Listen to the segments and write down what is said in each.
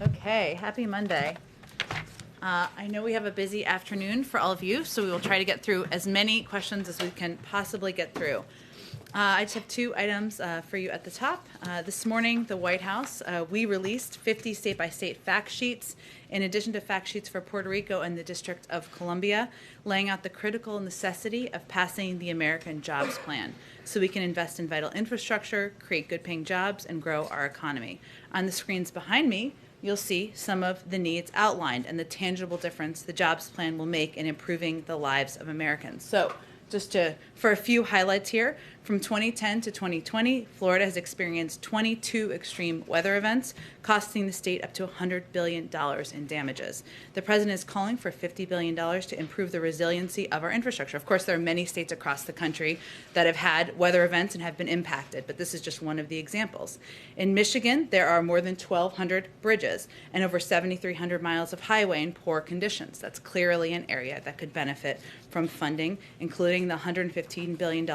Okay, happy Monday. I know we have a busy afternoon for all of you, so we will try to get through as many questions as we can possibly get through. I just have two items for you at the top. This morning, the White House, we released 50 state-by-state fact sheets, in addition to fact sheets for Puerto Rico and the District of Columbia, laying out the critical necessity of passing the American Jobs Plan so we can invest in vital infrastructure, create good-paying jobs, and grow our economy. On the screens behind me, you'll see some of the needs outlined and the tangible difference the jobs plan will make in improving the lives of Americans. So for a few highlights here, from 2010 to 2020, Florida has experienced 22 extreme weather events, costing the state up to $100 billion in damages. The president is calling for $50 billion to improve the resiliency of our infrastructure. Of course, there are many states across the country that have had weather events and have been impacted, but this is just one of the examples. In Michigan, there are more than 1,200 bridges and over 7,300 miles of highway in poor conditions. That's clearly an area that could benefit from funding, including the $115 billion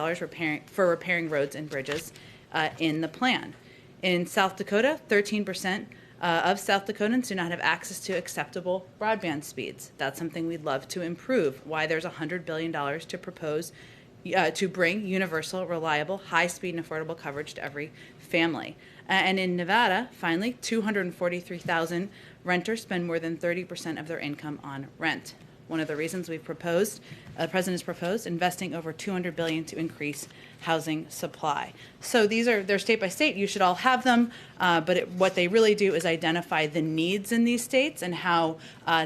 for repairing roads and bridges in the plan. In South Dakota, 13% of South Dakotans do not have access to acceptable broadband speeds. That's something we'd love to improve. Why there's $100 billion to propose to bring universal, reliable, high-speed, and affordable coverage to every family. And in Nevada, finally, 243,000 renters spend more than 30% of their income on rent. One of the reasons the president has proposed investing over $200 billion to increase housing supply. So they're state by state. You should all have them, but what they really do is identify the needs in these states and how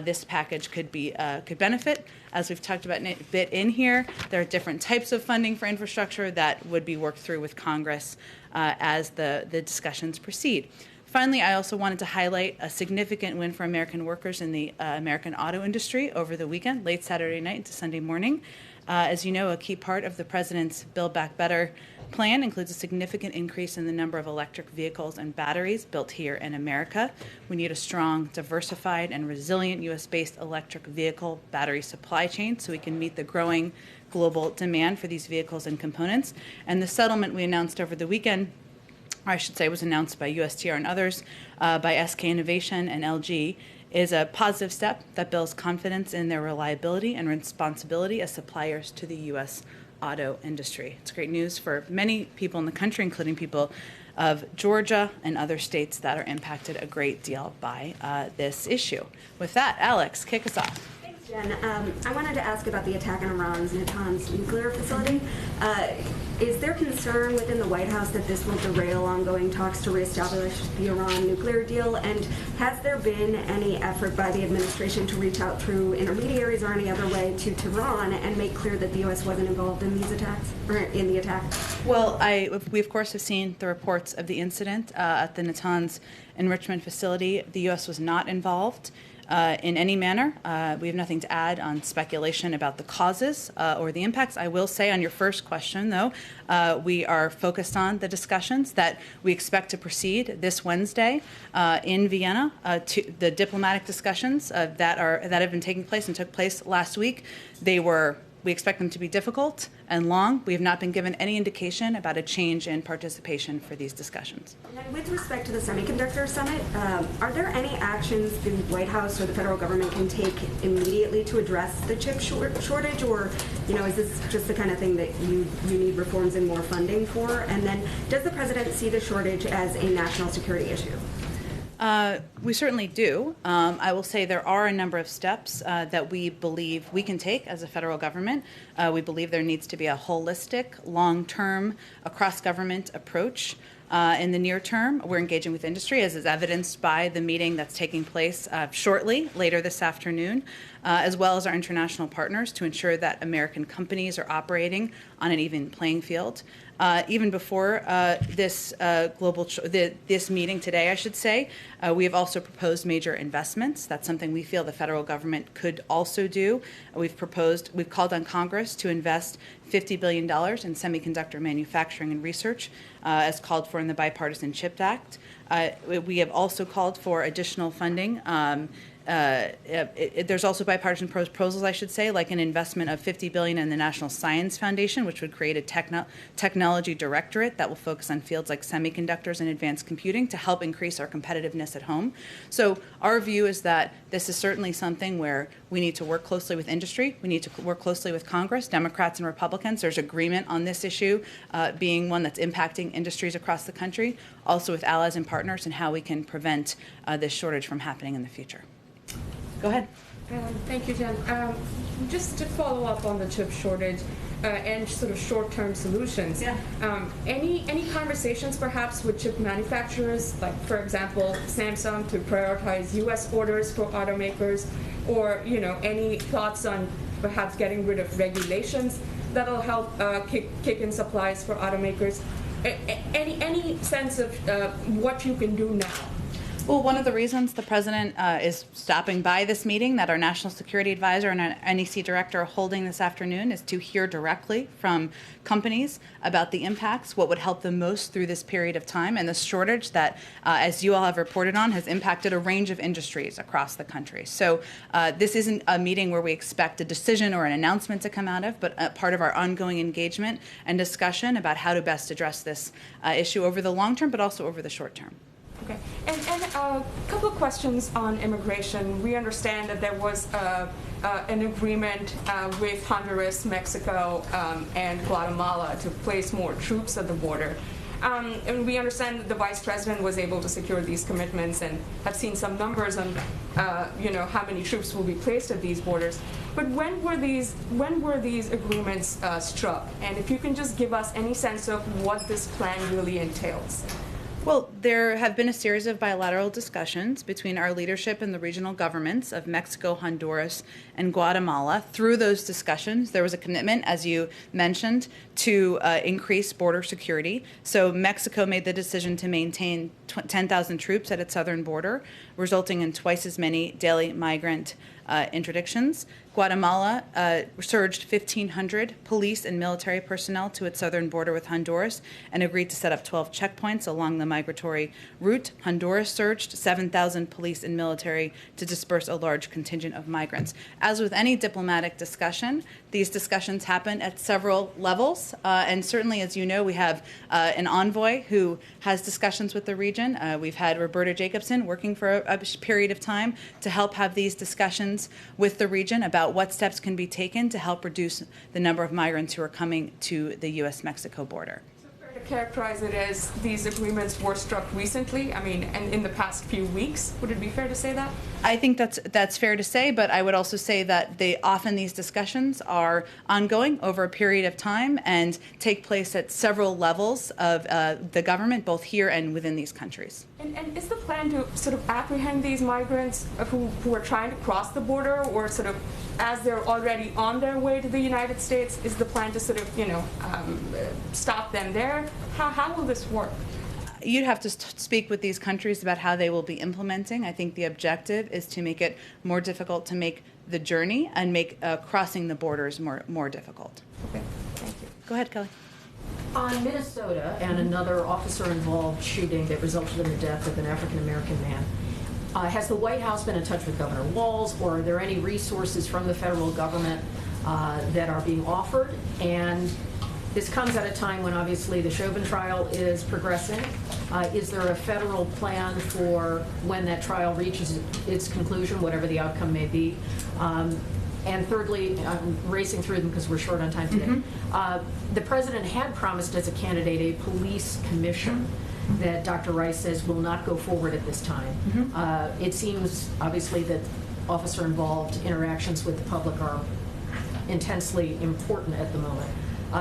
this package could benefit. As we've talked about a bit in here, there are different types of funding for infrastructure that would be worked through with Congress as the discussions proceed. Finally, I also wanted to highlight a significant win for American workers in the American auto industry over the weekend, late Saturday night into Sunday morning. As you know, a key part of the president's Build Back Better plan includes a significant increase in the number of electric vehicles and batteries built here in America. We need a strong, diversified, and resilient U.S.-based electric vehicle battery supply chain so we can meet the growing global demand for these vehicles and components. And the settlement we announced over the weekend, or I should say was announced by USTR and others, by SK Innovation and LG, is a positive step that builds confidence in their reliability and responsibility as suppliers to the U.S. auto industry. It's great news for many people in the country, including people of Georgia and other states that are impacted a great deal by this issue. With that, Alex, kick us off. Thanks, Jen. I wanted to ask about the attack on Iran's Natanz nuclear facility. Is there concern within the White House that this will derail ongoing talks to reestablish the Iran nuclear deal? And has there been any effort by the administration to reach out through intermediaries or any other way to Tehran and make clear that the U.S. wasn't involved in these attacks, or in the attack? Well, we of course have seen the reports of the incident at the Natanz enrichment facility. The U.S. was not involved in any manner. We have nothing to add on speculation about the causes or the impacts. I will say on your first question, though, we are focused on the discussions that we expect to proceed this Wednesday in Vienna. To the diplomatic discussions that have been taking place and took place last week. We expect them to be difficult and long. We have not been given any indication about a change in participation for these discussions. And with respect to the semiconductor summit, are there any actions the White House or the federal government can take immediately to address the chip shortage, or is this just the kind of thing that you need reforms and more funding for? And then, does the president see the shortage as a national security issue? We certainly do. I will say there are a number of steps that we believe we can take as a federal government. We believe there needs to be a holistic, long-term, across-government approach. In the near term, we're engaging with industry, as is evidenced by the meeting that's taking place shortly, later this afternoon, as well as our international partners to ensure that American companies are operating on an even playing field. Even before this meeting today, I should say, we have also proposed major investments. That's something we feel the federal government could also do. We've called on Congress to invest $50 billion in semiconductor manufacturing and research, as called for in the Bipartisan CHIPS Act. We have also called for additional funding. There's also bipartisan proposals, I should say, like an investment of $50 billion in the National Science Foundation, which would create a technology directorate that will focus on fields like semiconductors and advanced computing to help increase our competitiveness at home. So our view is that this is certainly something where we need to work closely with industry. We need to work closely with Congress, Democrats and Republicans. There's agreement on this issue being one that's impacting industries across the country, also with allies and partners, and how we can prevent this shortage from happening in the future. Go ahead. Thank you, Jen. Just to follow up on the chip shortage and sort of short-term solutions. Yeah. Any conversations perhaps with chip manufacturers, like for example, Samsung, to prioritize U.S. orders for automakers, or any thoughts on perhaps getting rid of regulations that'll help kick in supplies for automakers? Any sense of what you can do now? Well, one of the reasons the president is stopping by this meeting that our National Security Advisor and our NEC Director are holding this afternoon is to hear directly from companies about the impacts, what would help them most through this period of time, and the shortage that, as you all have reported on, has impacted a range of industries across the country. So this isn't a meeting where we expect a decision or an announcement to come out of, but a part of our ongoing engagement and discussion about how to best address this issue over the long term, but also over the short term. Okay, and a couple of questions on immigration. We understand that there was an agreement with Honduras, Mexico, and Guatemala to place more troops at the border. And we understand that the Vice President was able to secure these commitments and have seen some numbers on, how many troops will be placed at these borders. But when were these agreements struck? And if you can just give us any sense of what this plan really entails. Well, there have been a series of bilateral discussions between our leadership and the regional governments of Mexico, Honduras, and Guatemala. Through those discussions, there was a commitment, as you mentioned, to increase border security. So Mexico made the decision to maintain 10,000 troops at its southern border, resulting in twice as many daily migrant interdictions. Guatemala surged 1,500 police and military personnel to its southern border with Honduras and agreed to set up 12 checkpoints along the migratory route. Honduras surged 7,000 police and military to disperse a large contingent of migrants. As with any diplomatic discussion, these discussions happen at several levels. And certainly, as you know, we have an envoy who has discussions with the region. We've had Roberta Jacobson working for a period of time to help have these discussions with the region about what steps can be taken to help reduce the number of migrants who are coming to the U.S.-Mexico border. So fair to characterize it as these agreements were struck recently? I mean, and in the past few weeks? Would it be fair to say that? I think that's fair to say, but I would also say that often these discussions are ongoing over a period of time and take place at several levels of the government, both here and within these countries. And is the plan to sort of apprehend these migrants who are trying to cross the border, or sort of as they're already on their way to the United States, is the plan to sort of, stop them there? How will this work? You'd have to speak with these countries about how they will be implementing. I think the objective is to make it more difficult to make the journey and make crossing the borders more difficult. Okay, thank you. Go ahead, Kelly. On Minnesota and another officer-involved shooting that resulted in the death of an African-American man, has the White House been in touch with Governor Walz, or are there any resources from the federal government that are being offered? And this comes at a time when obviously the Chauvin trial is progressing. Is there a federal plan for when that trial reaches its conclusion, whatever the outcome may be? And thirdly, I'm racing through them because we're short on time today. Mm-hmm. The president had promised as a candidate a police commission that Dr. Rice says will not go forward at this time. Mm-hmm. It seems obviously that officer-involved interactions with the public are intensely important at the moment.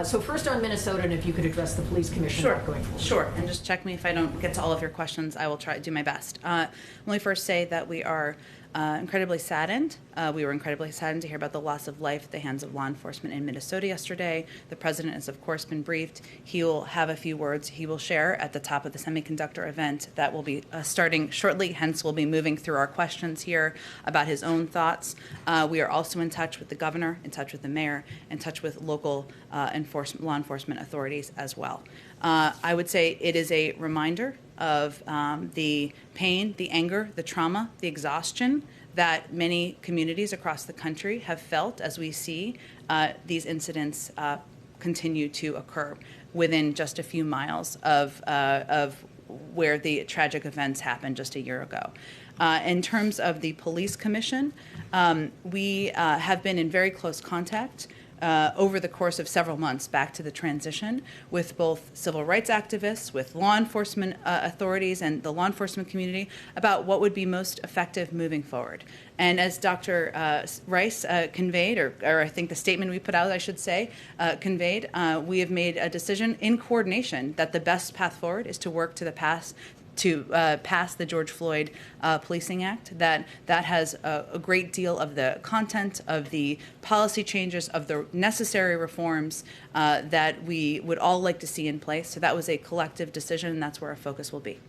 So first on Minnesota, and if you could address the police commission going forward. Sure, and just check me if I don't get to all of your questions. I will try to do my best. Let me first say that we are incredibly saddened. We were incredibly saddened to hear about the loss of life at the hands of law enforcement in Minnesota yesterday. The president has, of course, been briefed. He will have a few words he will share at the top of the semiconductor event that will be starting shortly. Hence, we'll be moving through our questions here about his own thoughts. We are also in touch with the governor, in touch with the mayor, in touch with local law enforcement authorities as well. I would say it is a reminder of the pain, the anger, the trauma, the exhaustion that many communities across the country have felt as we see these incidents continue to occur within just a few miles of where the tragic events happened just a year ago. In terms of the police commission, we have been in very close contact over the course of several months back to the transition with both civil rights activists, with law enforcement authorities and the law enforcement community about what would be most effective moving forward. And as Dr. Rice conveyed, or I think the statement we put out, I should say, conveyed, we have made a decision in coordination that the best path forward is to work to pass the George Floyd Policing Act, that has a great deal of the content, of the policy changes, of the necessary reforms that we would all like to see in place. So that was a collective decision, and that's where our focus will be.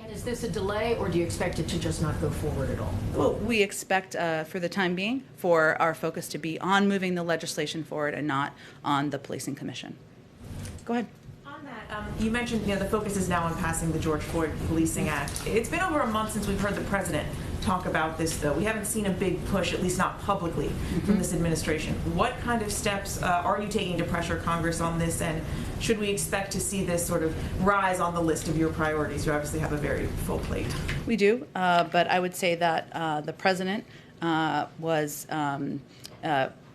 And is this a delay, or do you expect it to just not go forward at all? Well, we expect, for the time being, for our focus to be on moving the legislation forward and not on the policing commission. Go ahead. You mentioned, the focus is now on passing the George Floyd Policing Act. It's been over a month since we've heard the president talk about this, though. We haven't seen a big push, at least not publicly, from this administration. What kind of steps are you taking to pressure Congress on this, and should we expect to see this sort of rise on the list of your priorities? You obviously have a very full plate. We do, but I would say that the president was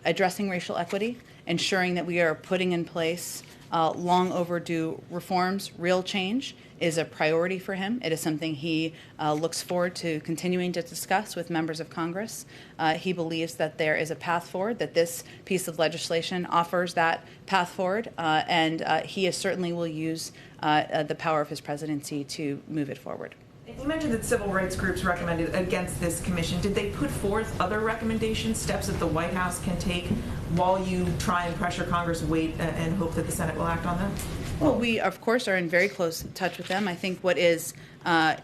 addressing racial equity, ensuring that we are putting in place long overdue reforms. Real change is a priority for him. It is something he looks forward to continuing to discuss with members of Congress. He believes that there is a path forward, that this piece of legislation offers that path forward, and he certainly will use the power of his presidency to move it forward. You mentioned that civil rights groups recommended against this commission. Did they put forth other recommendations, steps that the White House can take while you try and pressure Congress, wait, and hope that the Senate will act on them? Well, we, of course, are in very close touch with them. I think what is, I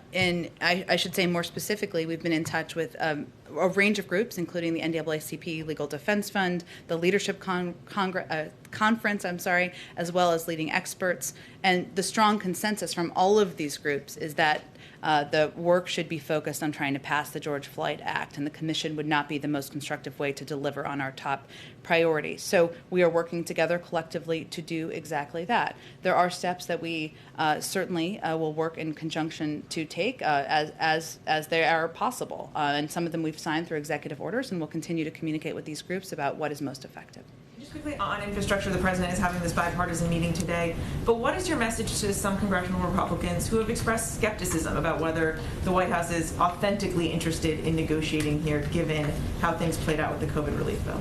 should say more specifically, we've been in touch with a range of groups, including the NAACP Legal Defense Fund, the Leadership Conference, as well as leading experts. And the strong consensus from all of these groups is that the work should be focused on trying to pass the George Floyd Act, and the commission would not be the most constructive way to deliver on our top priorities. So we are working together collectively to do exactly that. There are steps that we certainly will work in conjunction to take as they are possible, and some of them we've signed through executive orders, and we'll continue to communicate with these groups about what is most effective. Just quickly on infrastructure, the president is having this bipartisan meeting today, but what is your message to some congressional Republicans who have expressed skepticism about whether the White House is authentically interested in negotiating here, given how things played out with the COVID relief bill?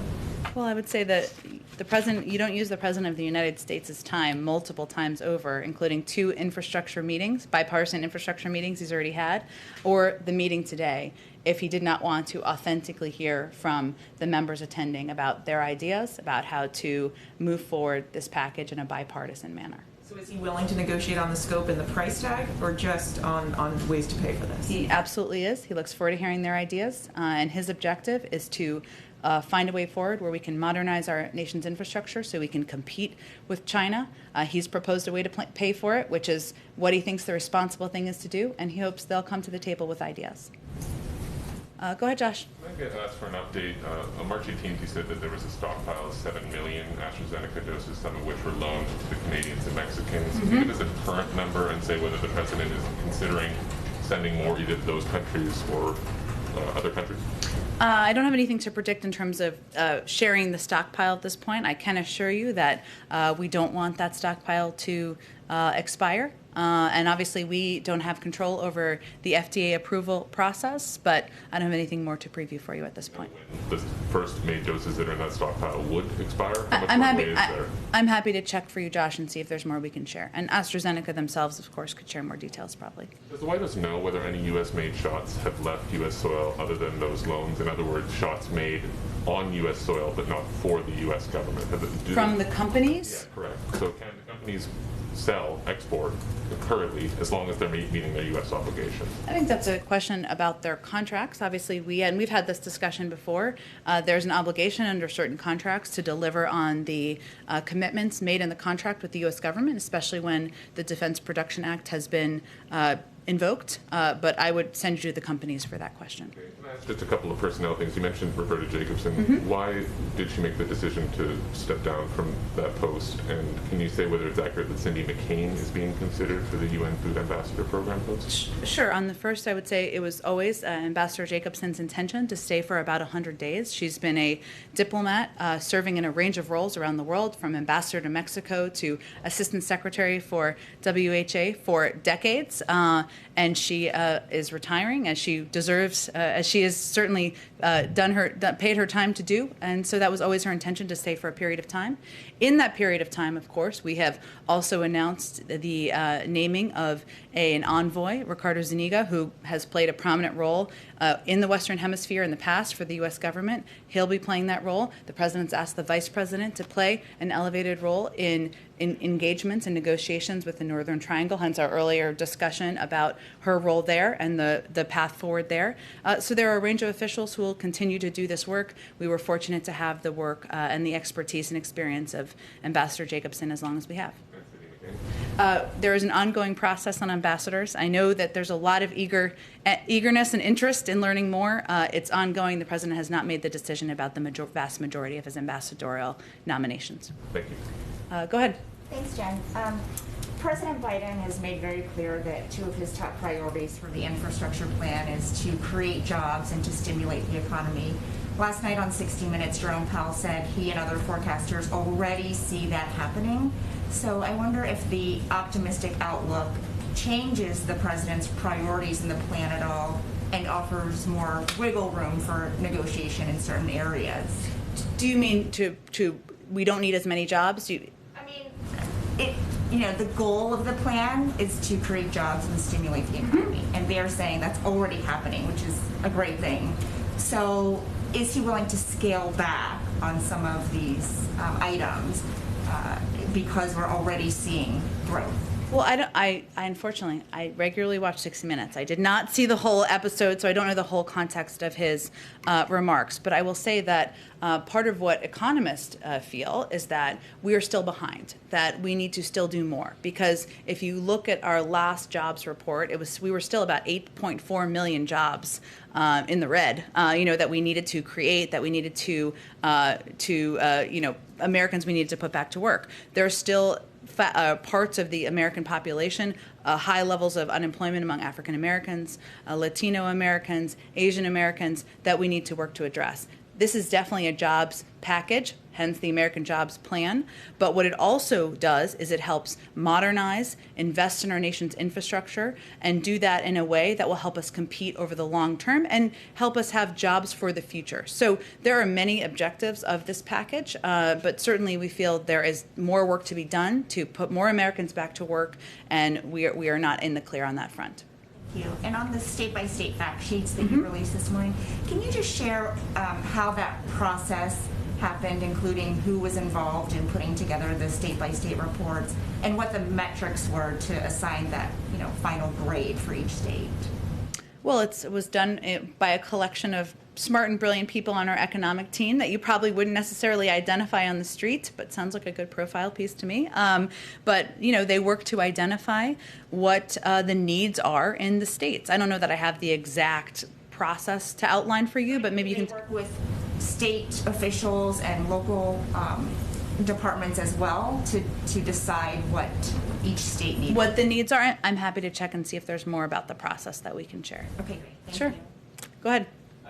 Well, I would say that the president, you don't use the president of the United States' time multiple times over, including 2 infrastructure meetings, bipartisan infrastructure meetings he's already had, or the meeting today, if he did not want to authentically hear from the members attending about their ideas about how to move forward this package in a bipartisan manner. So is he willing to negotiate on the scope and the price tag, or just on ways to pay for this? He absolutely is. He looks forward to hearing their ideas, and his objective is to find a way forward where we can modernize our nation's infrastructure so we can compete with China. He's proposed a way to pay for it, which is what he thinks the responsible thing is to do, and he hopes they'll come to the table with ideas. Go ahead, Josh. I get asked for an update. On March 18th, you said that there was a stockpile of 7 million AstraZeneca doses, some of which were loaned to the Canadians and Mexicans. Can you give us a current number and say whether the president is considering sending more either to those countries or other countries? I don't have anything to predict in terms of sharing the stockpile at this point. I can assure you that we don't want that stockpile to expire. And obviously, we don't have control over the FDA approval process, but I don't have anything more to preview for you at this point. The first made doses that are in that stockpile would expire? How much I'm runway happy. is there? I'm happy to check for you, Josh, and see if there's more we can share. And AstraZeneca themselves, of course, could share more details probably. Does the White House know whether any U.S.-made shots have left U.S. soil other than those loans? In other words, shots made on U.S. soil but not for the U.S. government? From the companies? Yeah, correct. So can the companies sell, export currently as long as they're meeting their U.S. obligations? I think that's a question about their contracts. Obviously, we've had this discussion before. There's an obligation under certain contracts to deliver on the commitments made in the contract with the U.S. government, especially when the Defense Production Act has been invoked. But I would send you to the companies for that question. Okay. Can I ask just a couple of personnel things? You mentioned Roberta Jacobson. Why did she make the decision to step down from that post? And can you say whether it's accurate that Cindy McCain is being considered for the UN Food Ambassador Program post? Sure. On the first, I would say it was always Ambassador Jacobson's intention to stay for about 100 days. She's been a diplomat serving in a range of roles around the world, from ambassador to Mexico to assistant secretary for WHA for decades. And she is retiring, as she deserves, as she has certainly paid her time to do. And so that was always her intention, to stay for a period of time. In that period of time, of course, we have also announced the naming of an envoy, Ricardo Zuniga, who has played a prominent role in the Western Hemisphere in the past for the U.S. government. He'll be playing that role. The president's asked the vice president to play an elevated role in engagements and negotiations with the Northern Triangle, hence our earlier discussion about her role there and the path forward there. So there are a range of officials who will continue to do this work. We were fortunate to have the work and the expertise and experience of Ambassador Jacobson as long as we have. There is an ongoing process on ambassadors. I know that there's a lot of eagerness and interest in learning more. It's ongoing. The president has not made the decision about the vast majority of his ambassadorial nominations. Thank you. Go ahead. Thanks, Jen. President Biden has made very clear that two of his top priorities for the infrastructure plan is to create jobs and to stimulate the economy. Last night on 60 Minutes, Jerome Powell said he and other forecasters already see that happening. So I wonder if the optimistic outlook changes the president's priorities in the plan at all and offers more wiggle room for negotiation in certain areas. Do you mean to we don't need as many jobs? The goal of the plan is to create jobs and stimulate the economy, and they're saying that's already happening, which is a great thing. So is he willing to scale back on some of these items because we're already seeing growth? Well, I unfortunately, I regularly watch 60 Minutes. I did not see the whole episode, so I don't know the whole context of his remarks. But I will say that part of what economists feel is that we are still behind, that we need to still do more. Because if you look at our last jobs report, we were still about 8.4 million jobs in the red, that we needed to create, that we needed to Americans we needed to put back to work. There are still parts of the American population, high levels of unemployment among African Americans, Latino Americans, Asian Americans, that we need to work to address. This is definitely a jobs package, hence the American Jobs Plan. But what it also does is it helps modernize, invest in our nation's infrastructure, and do that in a way that will help us compete over the long term and help us have jobs for the future. So there are many objectives of this package, but certainly we feel there is more work to be done to put more Americans back to work, and we are not in the clear on that front. You. And on the state-by-state fact sheets that you released this morning, can you just share how that process happened, including who was involved in putting together the state-by-state reports and what the metrics were to assign that final grade for each state? Well, it was done by a collection of smart and brilliant people on our economic team that you probably wouldn't necessarily identify on the street, but sounds like a good profile piece to me. But they work to identify what the needs are in the states. I don't know that I have the exact process to outline for you, but maybe you can work with state officials and local departments as well to decide what each state needs. What the needs are. I'm happy to check and see if there's more about the process that we can share. Okay, great. Thank Sure. you. Go ahead.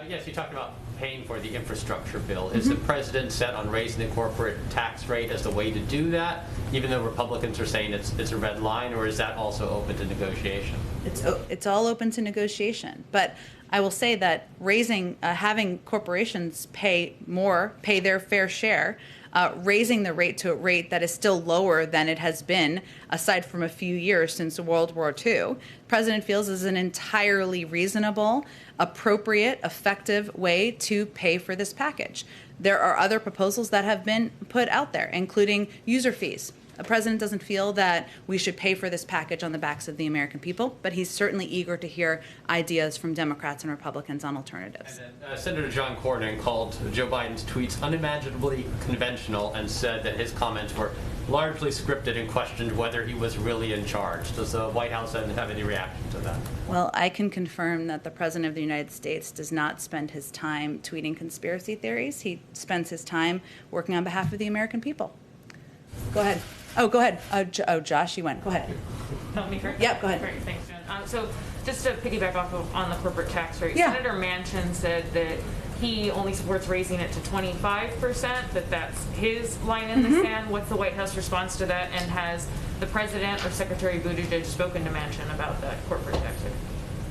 Yes, you talked about paying for the infrastructure bill. Is the president set on raising the corporate tax rate as the way to do that, even though Republicans are saying it's a red line, or is that also open to negotiation? It's all open to negotiation. But I will say that having corporations pay their fair share, raising the rate to a rate that is still lower than it has been, aside from a few years since World War II, the president feels is an entirely reasonable, appropriate, effective way to pay for this package. There are other proposals that have been put out there, including user fees. The president doesn't feel that we should pay for this package on the backs of the American people, but he's certainly eager to hear ideas from Democrats and Republicans on alternatives. And then, Senator John Cornyn called Joe Biden's tweets unimaginably conventional and said that his comments were largely scripted and questioned whether he was really in charge. Does the White House have any reaction to that? Well, I can confirm that the President of the United States does not spend his time tweeting conspiracy theories. He spends his time working on behalf of the American people. Go ahead. Oh, go ahead. Josh, you went. Go ahead. Help me first? Yep, go ahead. Great, thanks, Jen. So just to piggyback off on the corporate tax rate, Yeah. Senator Manchin said that he only supports raising it to 25%, that's his line in the sand. What's the White House response to that? And has the president or Secretary Buttigieg spoken to Manchin about that corporate tax rate?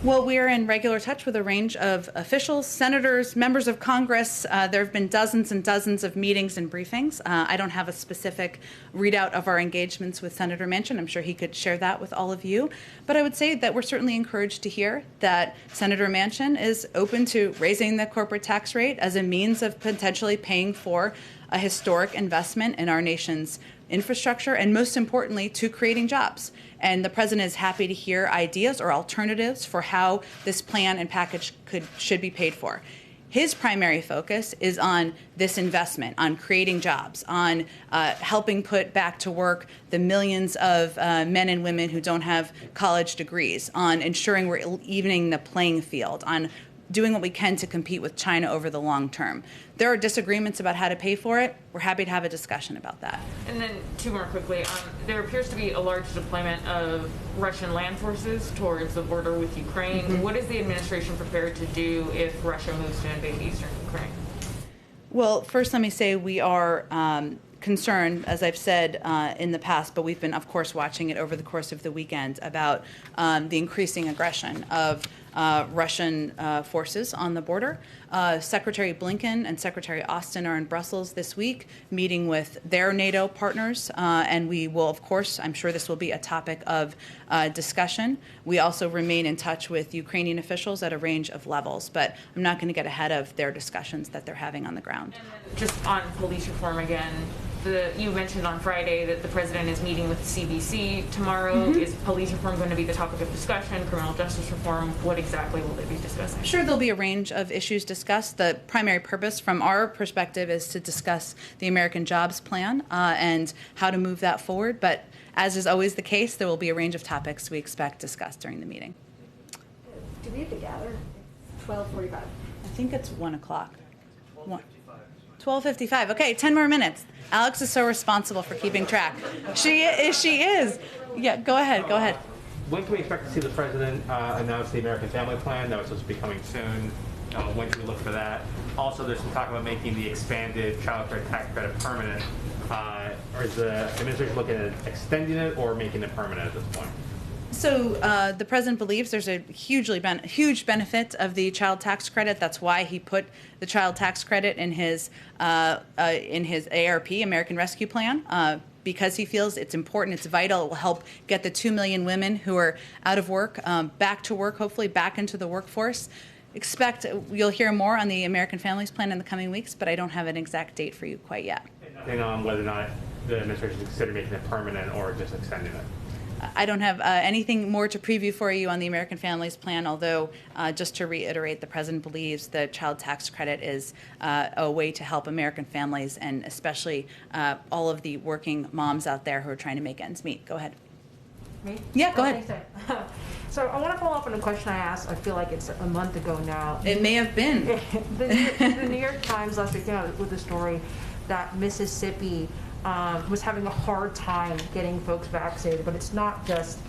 Well, we are in regular touch with a range of officials, senators, members of Congress. There have been dozens and dozens of meetings and briefings. I don't have a specific readout of our engagements with Senator Manchin. I'm sure he could share that with all of you. But I would say that we're certainly encouraged to hear that Senator Manchin is open to raising the corporate tax rate as a means of potentially paying for a historic investment in our nation's infrastructure, and most importantly, to creating jobs. And the president is happy to hear ideas or alternatives for how this plan and package should be paid for. His primary focus is on this investment, on creating jobs, on helping put back to work the millions of men and women who don't have college degrees, on ensuring we're evening the playing field, on doing what we can to compete with China over the long term. There are disagreements about how to pay for it. We're happy to have a discussion about that. And then two more quickly. There appears to be a large deployment of Russian land forces towards the border with Ukraine. What is the administration prepared to do if Russia moves to invade eastern Ukraine? Well, first let me say we are concerned, as I've said in the past, but we've been, of course, watching it over the course of the weekend about the increasing aggression of Russian forces on the border. Secretary Blinken and Secretary Austin are in Brussels this week meeting with their NATO partners, and we will, of course, I'm sure this will be a topic of discussion. We also remain in touch with Ukrainian officials at a range of levels, but I'm not going to get ahead of their discussions that they're having on the ground. And then just on police reform again, you mentioned on Friday that the president is meeting with the CBC tomorrow. Is police reform going to be the topic of discussion, criminal justice reform? What exactly will they be discussing? Sure, there'll be a range of issues discussed. The primary purpose from our perspective is to discuss the American Jobs Plan and how to move that forward. But as is always the case, there will be a range of topics we expect discussed during the meeting. Do we have to gather? 12:45. I think it's 1 o'clock. 12:55. Okay, 10 more minutes. Alex is so responsible for keeping track. She is. Yeah, go ahead. When can we expect to see the president announce the American Family Plan? That was supposed to be coming soon. When can we look for that? Also, there's some talk about making the expanded child care tax credit permanent. Or is the administration looking at extending it or making it permanent at this point? So the president believes there's a huge benefit of the child tax credit. That's why he put the child tax credit in his ARP, American Rescue Plan, because he feels it's important, it's vital. It will help get the 2 million women who are out of work back to work, hopefully back into the workforce. Expect you'll hear more on the American Families Plan in the coming weeks, but I don't have an exact date for you quite yet. Nothing on whether or not the administration is considering making it permanent or just extending it. I don't have anything more to preview for you on the American Families Plan, although just to reiterate, the president believes the child tax credit is a way to help American families and especially all of the working moms out there who are trying to make ends meet. Go ahead. Me? Yeah, go ahead. So I want to follow up on a question I asked, I feel like it's a month ago now. It may have been. The New York Times last week came out with a story that Mississippi was having a hard time getting folks vaccinated, but it's not just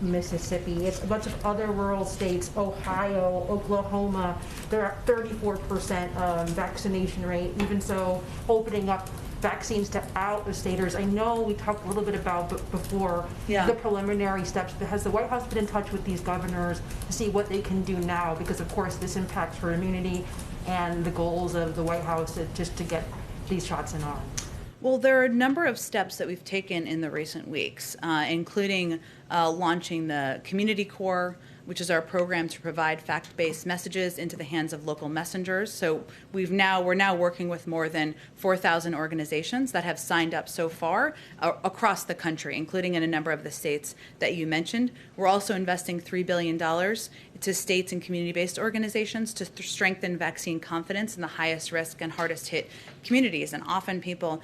Mississippi. It's a bunch of other rural states, Ohio, Oklahoma. They're at 34% vaccination rate. Even so, opening up vaccines to out-of-staters. I know we talked a little bit about before the preliminary steps, but has the White House been in touch with these governors to see what they can do now? Because of course this impacts herd immunity and the goals of the White House just to get these shots in arms. Well, there are a number of steps that we've taken in the recent weeks, including launching the Community Corps, which is our program to provide fact-based messages into the hands of local messengers. So we're now working with more than 4,000 organizations that have signed up so far across the country, including in a number of the states that you mentioned. We're also investing $3 billion to states and community-based organizations to strengthen vaccine confidence in the highest risk and hardest hit communities. And often people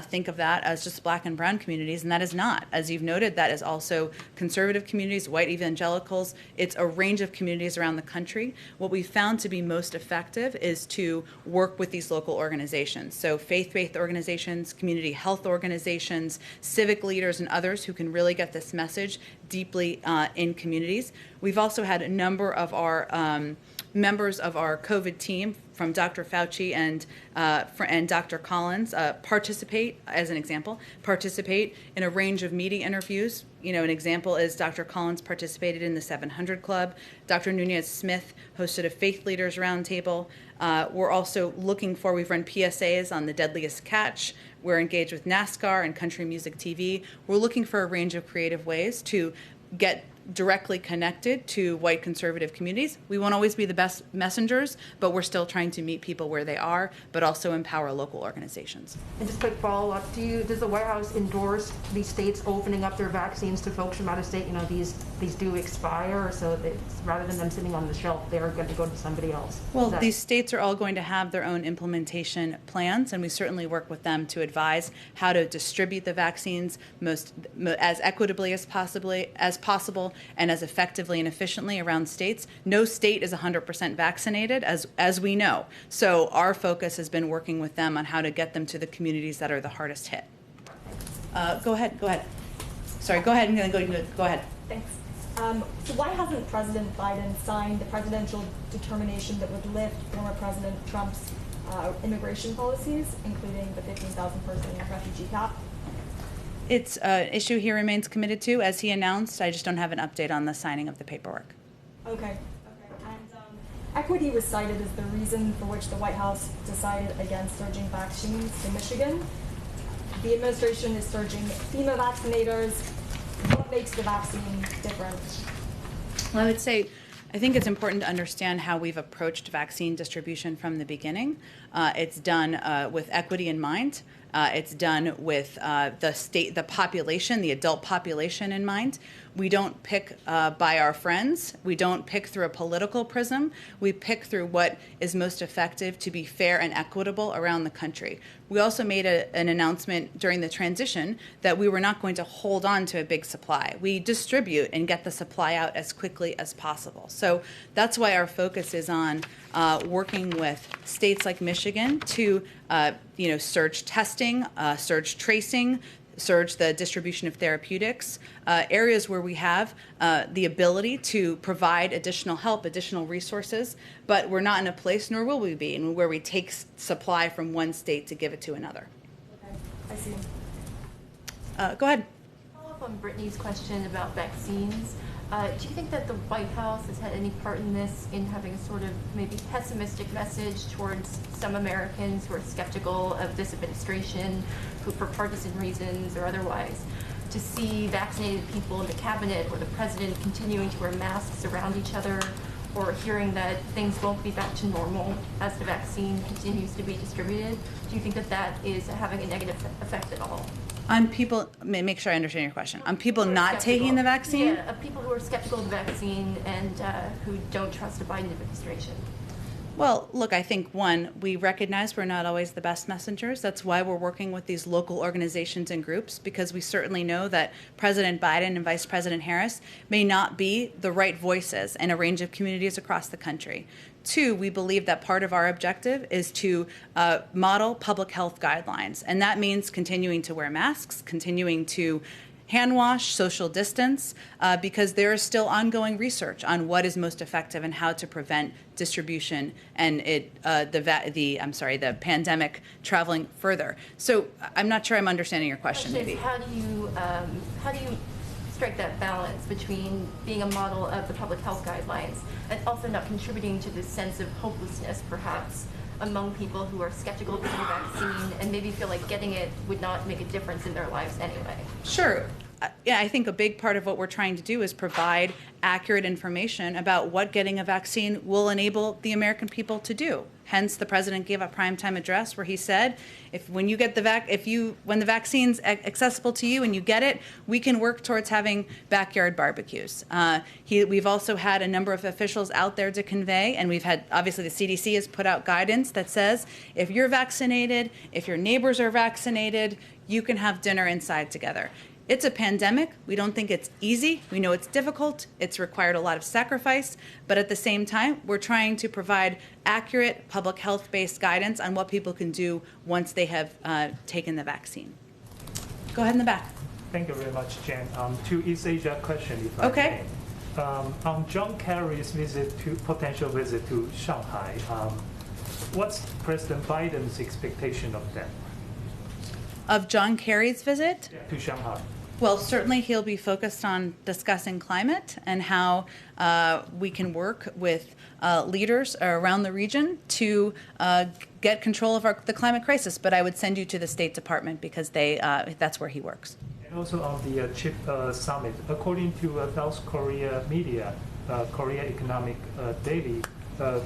think of that as just Black and brown communities, and that is not. As you've noted, that is also conservative communities, white evangelicals. It's a range of communities around the country. What we found to be most effective is to work with these local organizations. So faith-based organizations, community health organizations, civic leaders, and others who can really get this message deeply in communities. We've also had a number of our members of our COVID team, from Dr. Fauci and Dr. Collins, participate in a range of media interviews. You know, an example is Dr. Collins participated in the 700 Club. Dr. Nunez-Smith hosted a faith leaders roundtable. We're also we've run PSAs on the deadliest catch. We're engaged with NASCAR and Country Music TV. We're looking for a range of creative ways to get directly connected to white conservative communities. We won't always be the best messengers, but we're still trying to meet people where they are, but also empower local organizations. And just quick follow-up, does the White House endorse these states opening up their vaccines to folks from out of state? You know, these do expire, so that rather than them sitting on the shelf, they're going to go to somebody else. Well, these states are all going to have their own implementation plans, and we certainly work with them to advise how to distribute the vaccines as equitably as possible and as effectively and efficiently around states. No state is 100% vaccinated, as we know. So our focus has been working with them on how to get them to the communities that are the hardest hit. Go ahead. Sorry, go ahead. Go ahead. Thanks. So why hasn't President Biden signed the presidential determination that would lift former President Trump's immigration policies, including the 15,000 person refugee cap? It's an issue he remains committed to, as he announced. I just don't have an update on the signing of the paperwork. Okay. And equity was cited as the reason for which the White House decided against surging vaccines in Michigan. The administration is surging FEMA vaccinators. What makes the vaccine different? Well, I think it's important to understand how we've approached vaccine distribution from the beginning. It's done with equity in mind. It's done with the population, the adult population in mind. We don't pick by our friends. We don't pick through a political prism. We pick through what is most effective to be fair and equitable around the country. We also made an announcement during the transition that we were not going to hold on to a big supply. We distribute and get the supply out as quickly as possible. So that's why our focus is on working with states like Michigan to surge testing, surge tracing, surge the distribution of therapeutics, areas where we have the ability to provide additional help, additional resources, but we're not in a place, nor will we be, where we take supply from one state to give it to another. Okay, I see. Go ahead. Follow up on Brittany's question about vaccines. Do you think that the White House has had any part in this, in having a sort of maybe pessimistic message towards some Americans who are skeptical of this administration, who for partisan reasons or otherwise, to see vaccinated people in the cabinet or the president continuing to wear masks around each other, or hearing that things won't be back to normal as the vaccine continues to be distributed? Do you think that that is having a negative effect at all? On people, make sure I understand your question. On people not taking the vaccine? Yeah, people who are skeptical of the vaccine and who don't trust the Biden administration. Well, look, I think, one, we recognize we're not always the best messengers. That's why we're working with these local organizations and groups, because we certainly know that President Biden and Vice President Harris may not be the right voices in a range of communities across the country. Two, we believe that part of our objective is to model public health guidelines, and that means continuing to wear masks, continuing to hand wash, social distance, because there is still ongoing research on what is most effective and how to prevent distribution and the pandemic traveling further. So I'm not sure I'm understanding your question. Maybe. How do you strike that balance between being a model of the public health guidelines and also not contributing to this sense of hopelessness, perhaps, among people who are skeptical of the vaccine and maybe feel like getting it would not make a difference in their lives anyway? Sure. Yeah, I think a big part of what we're trying to do is provide accurate information about what getting a vaccine will enable the American people to do. Hence, the president gave a primetime address where he said, when the vaccine's accessible to you and you get it, we can work towards having backyard barbecues. We've also had a number of officials out there to convey, and we've had, obviously, the CDC has put out guidance that says if you're vaccinated, if your neighbors are vaccinated, you can have dinner inside together. It's a pandemic. We don't think it's easy. We know it's difficult. It's required a lot of sacrifice. But at the same time, we're trying to provide accurate public health-based guidance on what people can do once they have taken the vaccine. Go ahead in the back. Thank you very much, Jen. To East Asia question, if I Okay. may. On John Kerry's potential visit to Shanghai, what's President Biden's expectation of that? Of John Kerry's visit? To Shanghai. Well, certainly he'll be focused on discussing climate and how we can work with leaders around the region to get control of the climate crisis. But I would send you to the State Department because that's where he works. And also on the CHIP summit, according to South Korea media, Korea Economic Daily,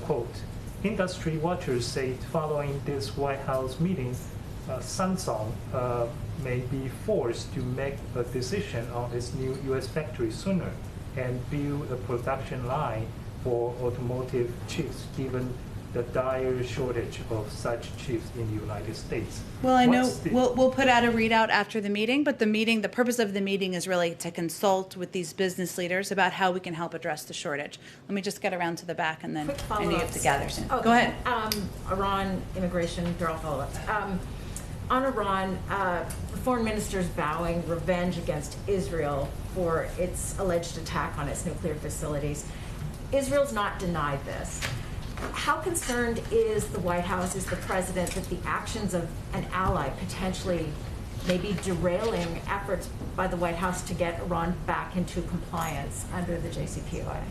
quote, industry watchers say following this White House meeting, Samsung may be forced to make a decision on its new U.S. factory sooner and build a production line for automotive chips, given the dire shortage of such chips in the United States. Well, I know we'll put out a readout after the meeting, but the purpose of the meeting is really to consult with these business leaders about how we can help address the shortage. Let me just get around to the back, and then I know you have to gather soon. Okay. Go ahead. Iran, immigration, they're all follow-ups. On Iran, the foreign minister is vowing revenge against Israel for its alleged attack on its nuclear facilities. Israel's not denied this. How concerned is the White House, is the president, that the actions of an ally potentially may be derailing efforts by the White House to get Iran back into compliance under the JCPOA?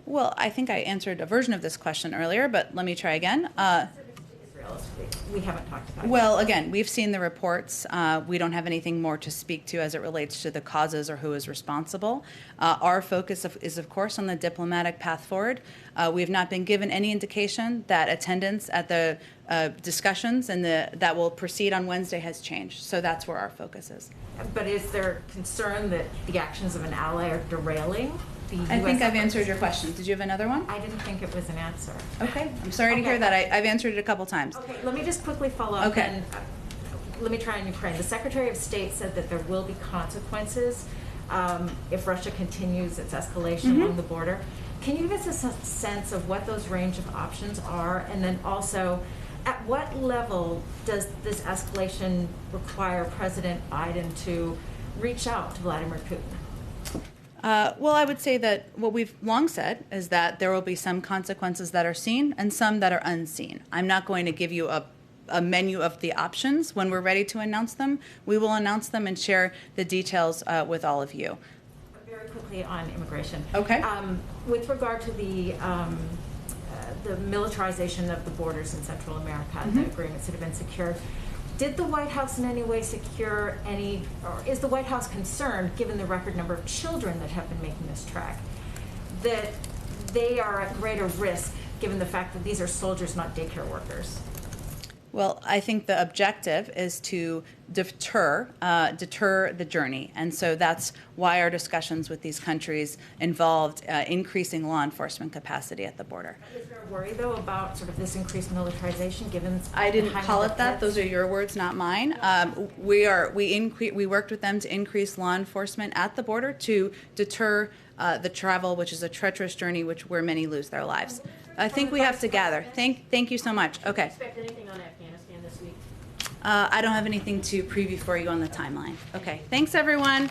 Well, I think I answered a version of this question earlier, but let me try again. We haven't talked about it. Well, again, we've seen the reports. We don't have anything more to speak to as it relates to the causes or who is responsible. Our focus is, of course, on the diplomatic path forward. We have not been given any indication that attendance at the discussions and that will proceed on Wednesday has changed. So that's where our focus is. But is there concern that the actions of an ally are derailing the U.S. I think I've efforts? answered your question. Did you have another one? I didn't think it was an answer. Okay. I'm sorry to hear that. I've answered it a couple times. Okay, let me just quickly follow up. Okay. And, let me try on Ukraine. The Secretary of State said that there will be consequences if Russia continues its escalation along the border. Can you give us a sense of what those range of options are? And then also, at what level does this escalation require President Biden to reach out to Vladimir Putin? Well, I would say that what we've long said is that there will be some consequences that are seen and some that are unseen. I'm not going to give you a menu of the options. When we're ready to announce them, we will announce them and share the details with all of you. Very quickly on immigration. Okay. With regard to the militarization of the borders in Central America, the agreements that have been secured, did the White House in any way secure any, or is the White House concerned, given the record number of children that have been making this trek, that they are at greater risk, given the fact that these are soldiers, not daycare workers? Well, I think the objective is to deter the journey. And so that's why our discussions with these countries involved increasing law enforcement capacity at the border. Is there a worry, though, about sort of this increased militarization, given... I didn't call it that. Those are your words, not mine. We worked with them to increase law enforcement at the border to deter the travel, which is a treacherous journey where many lose their lives. I think we have to gather. Thank you so much. Okay. Do you expect anything on Afghanistan this week? I don't have anything to preview for you on the timeline. Okay. Thanks, everyone.